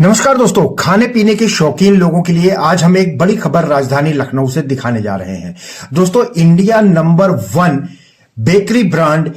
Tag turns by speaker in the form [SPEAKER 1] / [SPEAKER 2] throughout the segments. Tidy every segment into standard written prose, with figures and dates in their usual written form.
[SPEAKER 1] नमस्कार दोस्तों, खाने पीने के शौकीन लोगों के लिए आज हम एक बड़ी खबर राजधानी लखनऊ से दिखाने जा रहे हैं। दोस्तों, इंडिया नंबर 1 बेकरी ब्रांड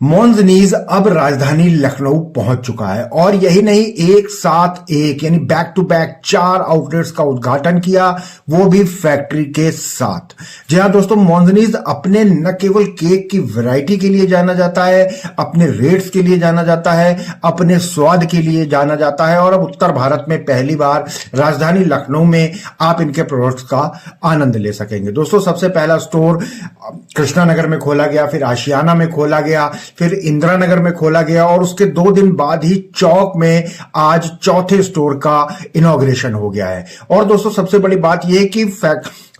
[SPEAKER 1] मोंजनीज अब राजधानी लखनऊ पहुंच चुका है और यही नहीं, एक साथ एक यानी बैक टू बैक 4 आउटलेट्स का उद्घाटन किया, वो भी फैक्ट्री के साथ। जी हां दोस्तों, मोंजनीज अपने न केवल केक की वैरायटी के लिए जाना जाता है, अपने रेट्स के लिए जाना जाता है, अपने स्वाद के लिए जाना जाता है और अब उत्तर भारत में पहली बार राजधानी लखनऊ में आप इनके प्रोडक्ट्स का आनंद ले सकेंगे। दोस्तों, सबसे पहला स्टोर कृष्णा नगर में खोला गया, फिर आशियाना में खोला गया, फिर इंदिरा नगर में खोला गया और उसके 2 दिन बाद ही चौक में आज चौथे स्टोर का इनॉग्रेशन हो गया है। और दोस्तों, सबसे बड़ी बात यह कि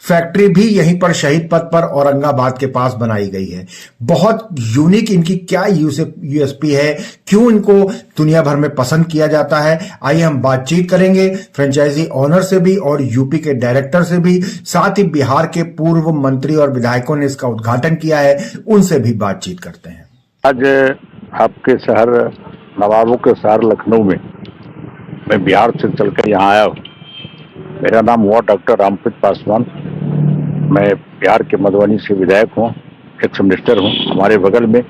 [SPEAKER 1] फैक्ट्री भी यहीं पर शहीद पथ पर औरंगाबाद के पास बनाई गई है। बहुत यूनिक इनकी क्या यूएसपी है, क्यों इनको दुनिया भर में पसंद किया जाता है, आइए हम बातचीत करेंगे फ्रेंचाइजी ऑनर से भी और यूपी के डायरेक्टर से भी, साथ ही बिहार के पूर्व मंत्री और विधायकों ने इसका उद्घाटन किया है, उनसे भी बातचीत करते हैं।
[SPEAKER 2] आज आपके शहर नवाबों के शहर लखनऊ में मैं बिहार से चलकर यहाँ आया हूँ। मेरा नाम हुआ डॉक्टर रामप्रीत पासवान। मैं बिहार के मधुबनी से विधायक हूँ, एक्स मिनिस्टर हूँ। हमारे बगल में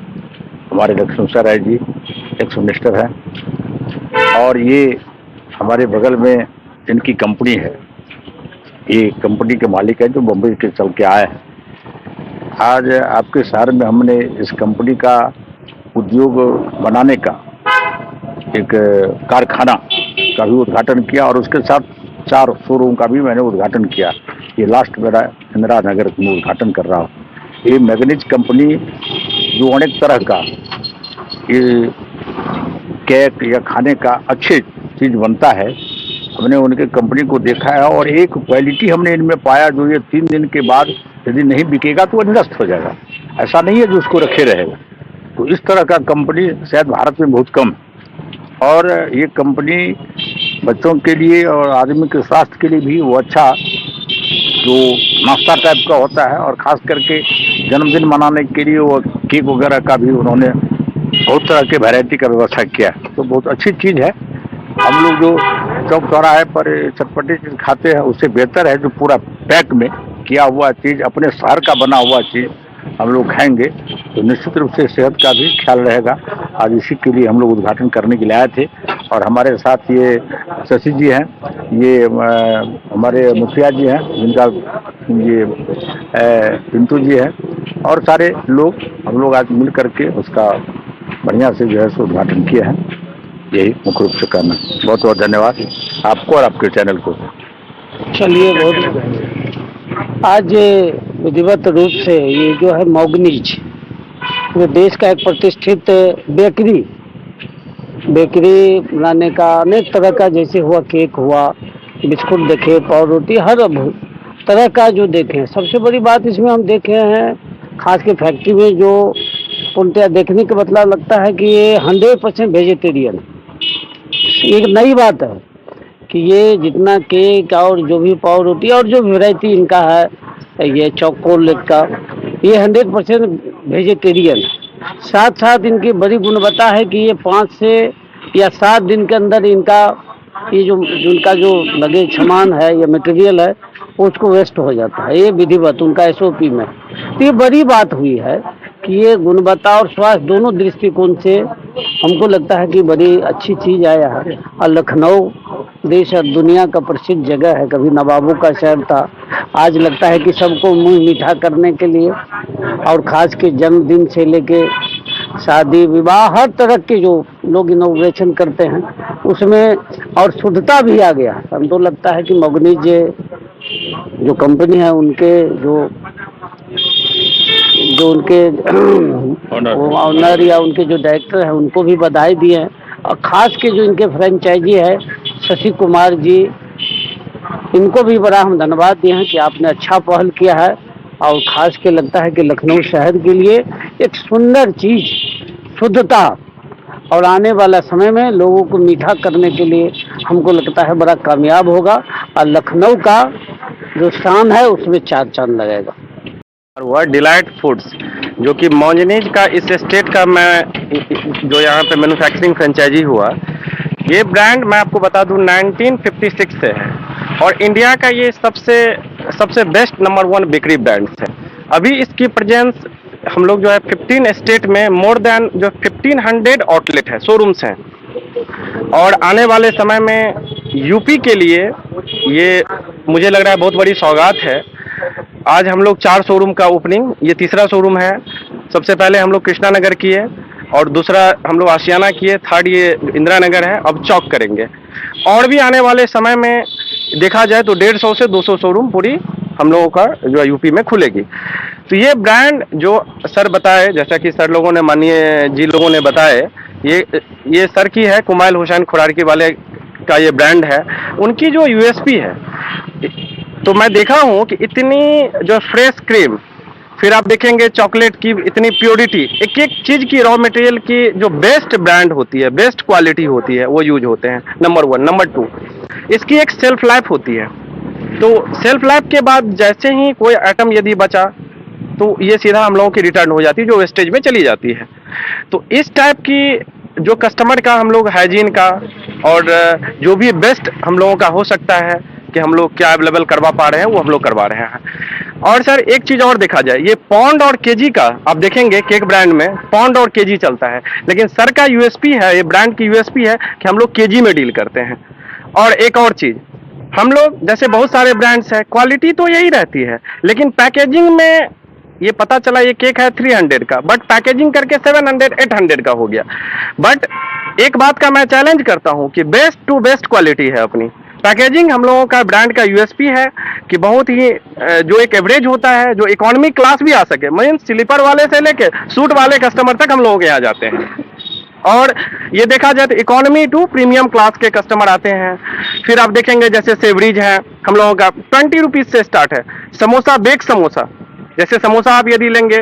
[SPEAKER 2] हमारे लक्ष्मण राय जी एक्स मिनिस्टर हैं और ये हमारे बगल में इनकी कंपनी है। ये कंपनी के मालिक है जो बम्बई के चल के आए हैं। आज आपके शहर में हमने इस कंपनी का उद्योग बनाने का एक कारखाना का भी उद्घाटन किया और उसके साथ 4 शोरूम का भी मैंने उद्घाटन किया। ये लास्ट मेरा इंदिरा नगर में उद्घाटन कर रहा हूँ। ये मैग्नीज कंपनी जो अनेक तरह का ये केक या खाने का अच्छी चीज़ बनता है, हमने उनके कंपनी को देखा है और एक क्वालिटी हमने इनमें पाया जो ये 3 दिन के बाद यदि नहीं बिकेगा तो वह निरस्त हो जाएगा। ऐसा नहीं है जो उसको रखे रहेगा। तो इस तरह का कंपनी शायद भारत में बहुत कम है और ये कंपनी बच्चों के लिए और आदमी के स्वास्थ्य के लिए भी वो अच्छा जो नाश्ता टाइप का होता है और ख़ास करके जन्मदिन मनाने के लिए वो केक वगैरह का भी उन्होंने बहुत तरह के वैरायटी का व्यवस्था किया है। तो बहुत अच्छी चीज़ है। हम लोग जो चौक चौराहे पर चटपटी चीज़ खाते हैं उससे बेहतर है जो पूरा पैक में किया हुआ चीज़, अपने शहर का बना हुआ चीज़ हम लोग खाएंगे तो निश्चित रूप से सेहत का भी ख्याल रहेगा। आज इसी के लिए हम लोग उद्घाटन करने के लिए आए थे और हमारे साथ ये शशि जी हैं, ये हमारे मुखिया जी हैं, जिनका ये पिंटू जी हैं और सारे लोग हम लोग आज मिल करके उसका बढ़िया से जो है सो उद्घाटन किया है। यही मुख्य रूप से करना। बहुत बहुत धन्यवाद आपको और आपके चैनल को।
[SPEAKER 3] चलिए, बहुत आज विधिवत रूप से ये जो है मोंजनीज वो देश का एक प्रतिष्ठित बेकरी बनाने का अनेक तरह का, जैसे हुआ केक हुआ, बिस्कुट देखे, पाव रोटी, हर तरह का जो देखें। सबसे बड़ी बात इसमें हम देखे हैं खास के फैक्ट्री में जो पूर्णतः देखने का मतलब लगता है कि ये 100% वेजिटेरियन। एक नई बात है कि ये जितना केक और जो भी पाव रोटी और जो वैरायटी इनका है, ये चॉकोलेट का, ये 100% वेजिटेरियन है। साथ साथ इनकी बड़ी गुणवत्ता है कि ये 5 से या 7 दिन के अंदर इनका ये जो उनका जो लगे सामान है या मटेरियल है उसको वेस्ट हो जाता है। ये विधिवत उनका एसओपी में। तो ये बड़ी बात हुई है कि ये गुणवत्ता और स्वास्थ्य दोनों दृष्टिकोण से हमको लगता है कि बड़ी अच्छी चीज़ आया है। और लखनऊ देश और दुनिया का प्रसिद्ध जगह है, कभी नवाबों का शहर था, आज लगता है कि सबको मुंह मीठा करने के लिए और ख़ास के जन्मदिन से लेके शादी विवाह हर तरह के जो लोग इनोवेशन करते हैं उसमें और शुद्धता भी आ गया। हमको लगता है कि मोंजनीज जो कंपनी है उनके जो उनके ऑनर या उनके जो डायरेक्टर हैं उनको भी बधाई दी है और ख़ास के जो इनके फ्रेंचाइजी है शशि कुमार जी, इनको भी बड़ा हम धन्यवाद दिए हैं कि आपने अच्छा पहल किया है और ख़ास के लगता है कि लखनऊ शहर के लिए एक सुंदर चीज़ शुद्धता और आने वाला समय में लोगों को मीठा करने के लिए हमको लगता है बड़ा कामयाब होगा और लखनऊ का जो शान है उसमें 4 चांद लगेगा।
[SPEAKER 4] वह डिलाइट फूड्स जो कि मोंजनीज का इस स्टेट का मैं जो यहाँ पे मैन्युफैक्चरिंग फ्रेंचाइजी हुआ ये ब्रांड मैं आपको बता दूं 1956 से है और इंडिया का ये सबसे बेस्ट नंबर 1 बेकरी ब्रांड है। अभी इसकी प्रेजेंस हम लोग जो है 15 स्टेट में मोर देन जो 1500 आउटलेट है, शोरूम्स हैं और आने वाले समय में यूपी के लिए ये मुझे लग रहा है बहुत बड़ी सौगात है। आज हम लोग 4 शोरूम का ओपनिंग, ये तीसरा शोरूम है। सबसे पहले हम लोग कृष्णा नगर किए और दूसरा हम लोग आशियाना किए, थर्ड ये इंदिरा नगर है, अब चौक करेंगे। और भी आने वाले समय में देखा जाए तो 150 से 200 शोरूम पूरी हम लोगों का जो यूपी में खुलेगी। तो ये ब्रांड जो सर बताए, जैसा कि सर लोगों ने माननीय जी लोगों ने बताए, ये सर की है, कुमाइल हुसैन खुरारकी वाले का ये ब्रांड है। उनकी जो यूएसपी है, तो मैं देखा हूँ कि इतनी जो फ्रेश क्रीम, फिर आप देखेंगे चॉकलेट की इतनी प्योरिटी, एक एक चीज की रॉ मटेरियल की जो बेस्ट ब्रांड होती है, बेस्ट क्वालिटी होती है, वो यूज होते हैं। नंबर 1। नंबर 2, इसकी एक सेल्फ लाइफ होती है। तो सेल्फ लाइफ के बाद जैसे ही कोई आइटम यदि बचा तो ये सीधा हम लोगों की रिटर्न हो जाती है, जो वेस्टेज में चली जाती है। तो इस टाइप की जो कस्टमर का हम लोग हाइजीन का और जो भी बेस्ट हम लोगों का हो सकता है कि हम लोग क्या अवेलेबल करवा पा रहे हैं, वो हम लोग करवा रहे हैं। और सर एक चीज और देखा जाए, ये पौंड और केजी का आप देखेंगे केक ब्रांड में पौंड और केजी चलता है, लेकिन सर का यूएसपी है, ये ब्रांड की यूएसपी है कि हम लोग केजी में डील करते हैं। और एक और चीज, हम लोग जैसे बहुत सारे ब्रांड्स हैं, क्वालिटी तो यही रहती है, लेकिन पैकेजिंग में ये पता चला ये केक है 300 का, बट पैकेजिंग करके 700 800 का हो गया। बट एक बात का मैं चैलेंज करता हूं कि बेस्ट टू बेस्ट क्वालिटी है अपनी पैकेजिंग। हम लोगों का ब्रांड का यूएसपी है कि बहुत ही जो एक एवरेज होता है, जो इकोनॉमी क्लास भी आ सके, मीन स्लीपर वाले से लेके सूट वाले कस्टमर तक हम लोगों के यहाँ जाते हैं। और ये देखा जाए तो इकोनॉमी टू प्रीमियम क्लास के कस्टमर आते हैं। फिर आप देखेंगे जैसे सेवरीज है हम लोगों का 20 रुपीज से स्टार्ट है। समोसा, बेक समोसा, जैसे समोसा आप यदि लेंगे,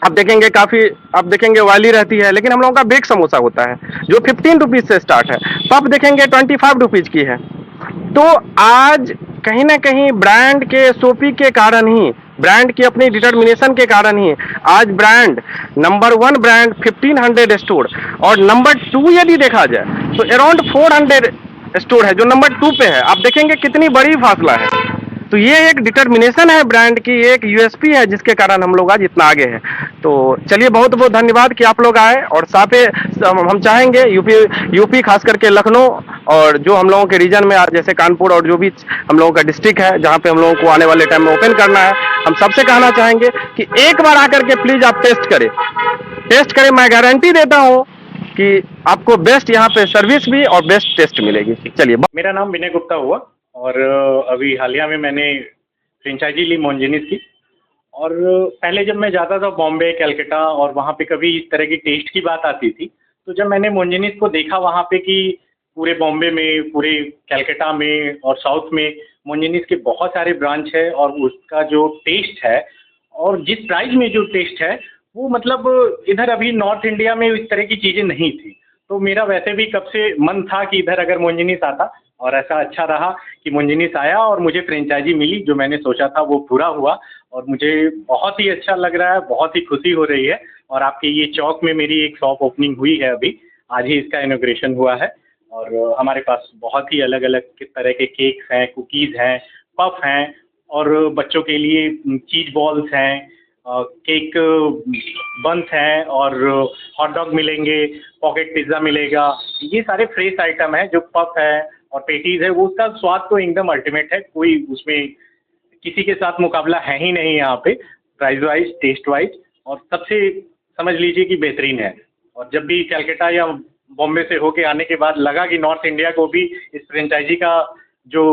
[SPEAKER 4] आप देखेंगे काफी, आप देखेंगे वाली रहती है, लेकिन हम लोगों का बेक समोसा होता है जो 15 रुपीज से स्टार्ट है। पप देखेंगे 25 रुपीज की है। तो आज कहीं ना कहीं ब्रांड के एसओपी के कारण ही, ब्रांड की अपनी डिटर्मिनेशन के कारण ही आज ब्रांड नंबर 1 ब्रांड 1500 स्टोर, और नंबर 2 यदि देखा जाए तो अराउंड 400 स्टोर है जो नंबर 2 पे है। आप देखेंगे कितनी बड़ी फासला है। तो ये एक डिटर्मिनेशन है ब्रांड की, एक यूएसपी है जिसके कारण हम लोग आज इतना आगे हैं। तो चलिए बहुत बहुत धन्यवाद कि आप लोग आए, और साथ हम चाहेंगे यूपी खास करके लखनऊ और जो हम लोगों के रीजन में जैसे कानपुर और जो भी हम लोगों का डिस्ट्रिक्ट है जहाँ पे हम लोगों को आने वाले टाइम में ओपन करना है, हम सबसे कहना चाहेंगे कि एक बार आकर के प्लीज आप टेस्ट करें। मैं गारंटी देता हूँ कि आपको बेस्ट यहाँ पे सर्विस भी और बेस्ट टेस्ट मिलेगी। चलिए,
[SPEAKER 5] मेरा नाम विनय गुप्ता हुआ और अभी हालिया में मैंने फ्रेंचाइजी ली मोन्जिनीस की। और पहले जब मैं जाता था बॉम्बे, कलकत्ता, और वहाँ पे कभी इस तरह की टेस्ट की बात आती थी, तो जब मैंने मोन्जिनीस को देखा वहाँ पे कि पूरे बॉम्बे में, पूरे कलकत्ता में और साउथ में मोन्जिनीस के बहुत सारे ब्रांच है, और उसका जो टेस्ट है और जिस प्राइस में जो टेस्ट है वो मतलब इधर अभी नॉर्थ इंडिया में इस तरह की चीज़ें नहीं थी। तो मेरा वैसे भी कब से मन था कि इधर अगर मोन्जिनीस आता, और ऐसा अच्छा रहा कि मोन्जिनीस आया और मुझे फ्रेंचाइजी मिली। जो मैंने सोचा था वो पूरा हुआ और मुझे बहुत ही अच्छा लग रहा है, बहुत ही खुशी हो रही है। और आपके ये चौक में मेरी एक शॉप ओपनिंग हुई है, अभी आज ही इसका इनॉग्रेशन हुआ है। और हमारे पास बहुत ही अलग अलग तरह के केक्स हैं, कुकीज़ हैं, पफ हैं, और बच्चों के लिए चीज़ बॉल्स हैं, केक बंस हैं, और हॉट डॉग मिलेंगे, पॉकेट पिज़्ज़ा मिलेगा। ये सारे फ्रेश आइटम हैं। जो पफ है और पेटीज़ है वो उसका स्वाद तो एकदम अल्टीमेट है, कोई उसमें किसी के साथ मुकाबला है ही नहीं यहाँ पे, प्राइस वाइज, टेस्ट वाइज, और सबसे समझ लीजिए कि बेहतरीन है। और जब भी कलकत्ता या बॉम्बे से होके आने के बाद लगा कि नॉर्थ इंडिया को भी इस फ्रेंचाइजी का जो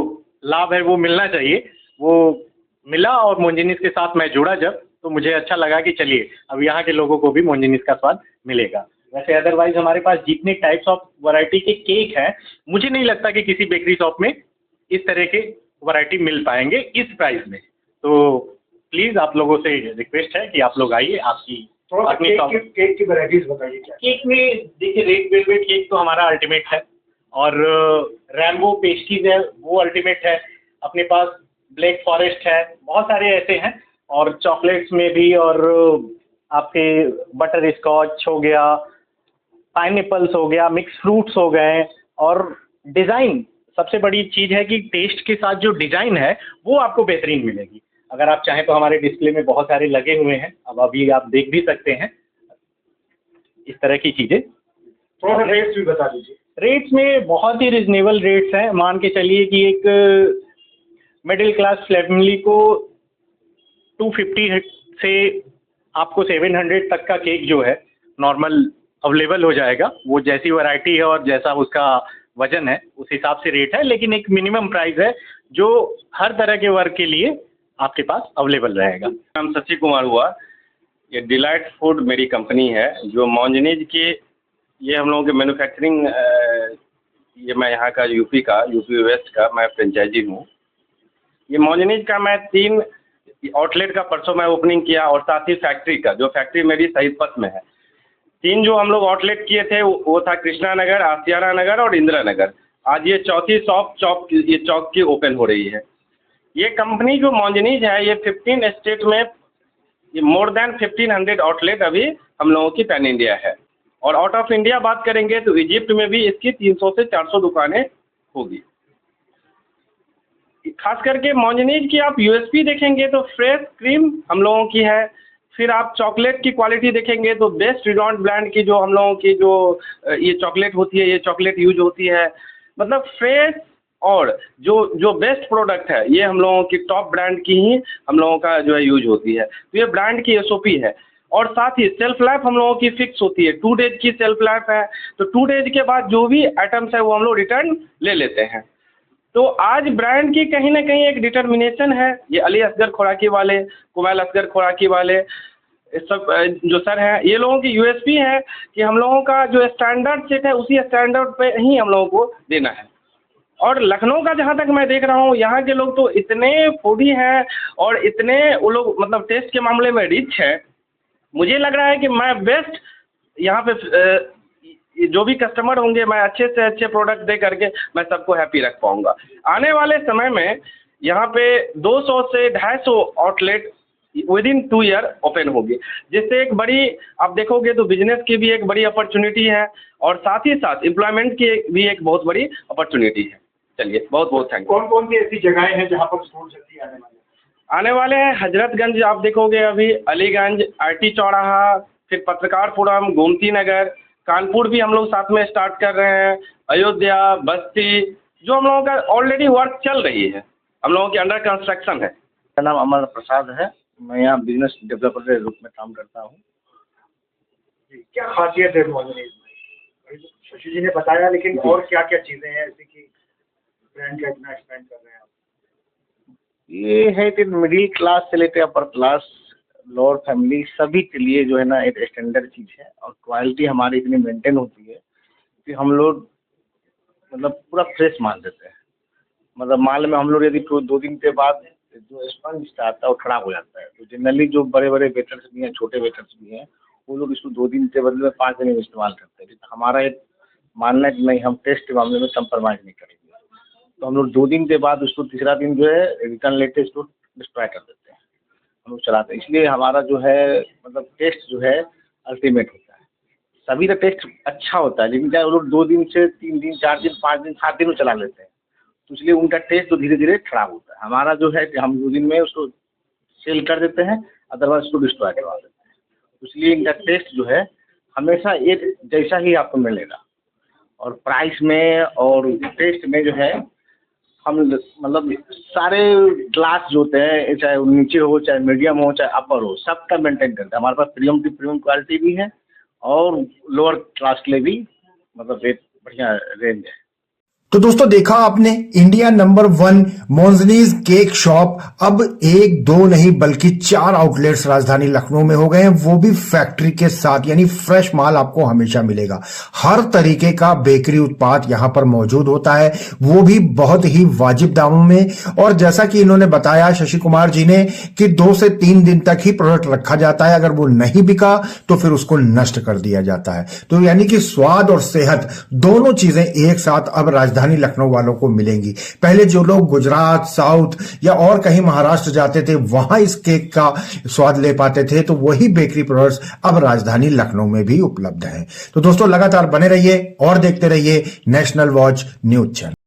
[SPEAKER 5] लाभ है वो मिलना चाहिए, वो मिला। और मोन्जिनीस के साथ मैं जुड़ा जब, तो मुझे अच्छा लगा कि चलिए अब यहाँ के लोगों को भी मोन्जिनीस का स्वाद मिलेगा। वैसे अदरवाइज हमारे पास जितने टाइप्स ऑफ वैरायटी के केक हैं, मुझे नहीं लगता कि किसी बेकरी शॉप में इस तरह के वैरायटी मिल पाएंगे इस प्राइस में। तो प्लीज़ आप लोगों से रिक्वेस्ट है कि आप लोग आइए, आपकी अपनी शॉप। केक की वैरायटीज बताइए क्या? केक में देखिए, रेड वेलवेट केक तो हमारा अल्टीमेट है, और रैम्बो पेस्ट्रीज है वो अल्टीमेट है। अपने पास ब्लैक फॉरेस्ट है, बहुत सारे ऐसे हैं। और चॉकलेट्स में भी, और आपके बटर स्कॉच हो गया, पाइनएप्पल्स हो गया, मिक्स फ्रूट्स हो गए, और डिज़ाइन सबसे बड़ी चीज़ है कि टेस्ट के साथ जो डिज़ाइन है वो आपको बेहतरीन मिलेगी। अगर आप चाहें तो हमारे डिस्प्ले में बहुत सारे लगे हुए हैं, अब अभी आप देख भी सकते हैं इस तरह की चीज़ें।
[SPEAKER 1] थोड़ा सा रेट्स भी बता दीजिए।
[SPEAKER 5] रेट्स में बहुत ही रिजनेबल रेट्स हैं। मान के चलिए कि एक मिडिल क्लास फैमिली को 250 से आपको 700 तक का केक जो है नॉर्मल अवेलेबल हो जाएगा। वो जैसी वैरायटी है और जैसा उसका वजन है उस हिसाब से रेट है, लेकिन एक मिनिमम प्राइस है जो हर तरह के वर्क के लिए आपके पास अवेलेबल रहेगा।
[SPEAKER 4] नाम शशि कुमार हुआ। ये डिलाइट फूड मेरी कंपनी है जो मोंजनीज के, ये हम लोगों के मैन्युफैक्चरिंग, ये मैं यहाँ का यूपी वेस्ट का मैं फ्रेंचाइजी हूँ। ये मोंजनीज का मैं 3 आउटलेट का परसों मैं ओपनिंग किया और साथ ही फैक्ट्री का, जो फैक्ट्री मेरी शहीद पथ में है। 3 जो हम लोग आउटलेट किए थे वो था कृष्णा नगर, आसियाना नगर और इंदिरा नगर। आज ये चौथी शॉप चौक की ओपन हो रही है। ये कंपनी जो मोंजनीज है ये 15 स्टेट में, ये मोर देन 1500 आउटलेट अभी हम लोगों की पैन इंडिया है। और आउट ऑफ इंडिया बात करेंगे तो इजिप्ट में भी इसकी 300 से 400 दुकानें होगी। खास करके मोंजनीज की आप यूएसपी देखेंगे तो फ्रेश क्रीम हम लोगों की है। फिर आप चॉकलेट की क्वालिटी देखेंगे तो बेस्ट रिनॉन्ड ब्रांड की जो हम लोगों की जो ये चॉकलेट होती है, ये चॉकलेट यूज होती है। मतलब फ्रेश और जो बेस्ट प्रोडक्ट है ये हम लोगों की टॉप ब्रांड की ही हम लोगों का जो है यूज होती है। तो ये ब्रांड की एसओपी है। और साथ ही सेल्फ लाइफ हम लोगों की फिक्स होती है, 2 डेज की सेल्फ लाइफ है। तो 2 डेज के बाद जो भी आइटम्स है वो हम लोग रिटर्न ले लेते हैं। तो आज ब्रांड की कहीं ना कहीं एक डिटर्मिनेशन है। ये अली असगर खुराकी वाले, कुमैल असगर खुराकी वाले, इस सब जो सर हैं, ये लोगों की यूएसपी है कि हम लोगों का जो स्टैंडर्ड सेट है उसी स्टैंडर्ड पे ही हम लोगों को देना है। और लखनऊ का जहाँ तक मैं देख रहा हूँ, यहाँ के लोग तो इतने फूडी हैं और इतने वो लोग मतलब टेस्ट के मामले में रिच है। मुझे लग रहा है कि मैं बेस्ट यहाँ पे जो भी कस्टमर होंगे मैं अच्छे से अच्छे प्रोडक्ट दे करके मैं सबको हैप्पी रख पाऊँगा। आने वाले समय में यहाँ पे 200 से 250 आउटलेट विदिन 2 ईयर ओपन होगी, जिससे एक बड़ी, आप देखोगे तो बिजनेस की भी एक बड़ी अपॉर्चुनिटी है और साथ ही साथ एम्प्लॉयमेंट की भी एक बहुत बड़ी अपॉर्चुनिटी है। चलिए, बहुत बहुत थैंक यू।
[SPEAKER 1] कौन कौन सी ऐसी जगहें हैं जहाँ पर स्टोर जल्दी
[SPEAKER 5] आने वाले हैं? हजरतगंज आप देखोगे अभी, अलीगंज, आईटी चौराहा, फिर पत्रकारपुरम, गोमती नगर, कानपुर भी हम लोग साथ में स्टार्ट कर रहे हैं, अयोध्या, बस्ती, जो हम लोगों का ऑलरेडी वर्क चल रही है, हम लोगों की अंडर कंस्ट्रक्शन है।
[SPEAKER 6] मेरा नाम अमर प्रसाद है। मैं यहाँ बिजनेस डेवलपर के रूप में काम करता हूँ।
[SPEAKER 1] क्या खासियत है मोंजनीज में? शशि जी ने बताया, लेकिन और क्या क्या चीजें हैं ऐसी कि ब्रांड का इतना एक्सपेंड कर रहे हैं आप?
[SPEAKER 6] ये है कि मिडिल क्लास से लेकर अपर क्लास, लोअर फैमिली, सभी के लिए जो है ना एक स्टैंडर्ड चीज़ है। और क्वालिटी हमारी इतनी मेंटेन होती है कि हम लोग मतलब पूरा फ्रेश माल देते हैं। मतलब माल में हम लोग यदि 2 दिन के बाद जो स्पंज आता है वो खराब हो जाता है, तो जनरली जो बड़े बड़े वेटर्स भी हैं, छोटे वेटर्स भी हैं, वो लोग इसको 2 दिन के बदले में 5 दिन में इस्तेमाल करते हैं। लेकिन हमारा एक मानना है कि नहीं, हम टेस्ट के मामले में कंप्रोमाइज़ नहीं करेंगे। तो हम लोग 2 दिन के बाद उसको तीसरा दिन जो है रिटर्न लेते, इसको डिस्ट्रॉय कर देते हैं, हम लोग चलाते हैं। इसलिए हमारा जो है मतलब टेस्ट जो है अल्टीमेट होता है। सभी का टेस्ट अच्छा होता है, लेकिन क्या वो लोग 2 दिन से 3 दिन, 4 दिन, 5 दिन, 7 दिन में चला लेते हैं, तो इसलिए उनका टेस्ट तो धीरे धीरे खराब होता है। हमारा जो है कि हम 2 दिन में उसको सेल कर देते हैं, अदरवाइज उसको डिस्ट्रॉय करवा देते हैं। इसलिए इनका टेस्ट जो है हमेशा एक जैसा ही आपको मिलेगा। और प्राइस में और टेस्ट में जो है हम मतलब सारे ग्लास जो होते हैं, चाहे वो नीचे हो, चाहे मीडियम हो, चाहे अपर हो, सबका मेंटेन करते हैं। हमारे पास प्रीमियम की प्रीमियम क्वालिटी भी है और लोअर क्लास के लिए भी मतलब एक बढ़िया रेंज है।
[SPEAKER 1] तो दोस्तों देखा आपने, इंडिया नंबर 1 मोंजनीज केक शॉप अब 1, 2 नहीं बल्कि 4 आउटलेट्स राजधानी लखनऊ में हो गए हैं, वो भी फैक्ट्री के साथ, यानी फ्रेश माल आपको हमेशा मिलेगा। हर तरीके का बेकरी उत्पाद यहां पर मौजूद होता है, वो भी बहुत ही वाजिब दामों में। और जैसा कि इन्होंने बताया शशि कुमार जी ने कि 2 से 3 दिन तक ही प्रोडक्ट रखा जाता है, अगर वो नहीं बिका तो फिर उसको नष्ट कर दिया जाता है। तो यानी कि स्वाद और सेहत दोनों चीजें एक साथ अब राजधानी राजधानी लखनऊ वालों को मिलेंगी। पहले जो लोग गुजरात, साउथ या और कहीं महाराष्ट्र जाते थे वहां इस केक का स्वाद ले पाते थे, तो वही बेकरी प्रोडक्ट्स अब राजधानी लखनऊ में भी उपलब्ध हैं। तो दोस्तों लगातार बने रहिए और देखते रहिए नेशनल वॉच न्यूज चैनल।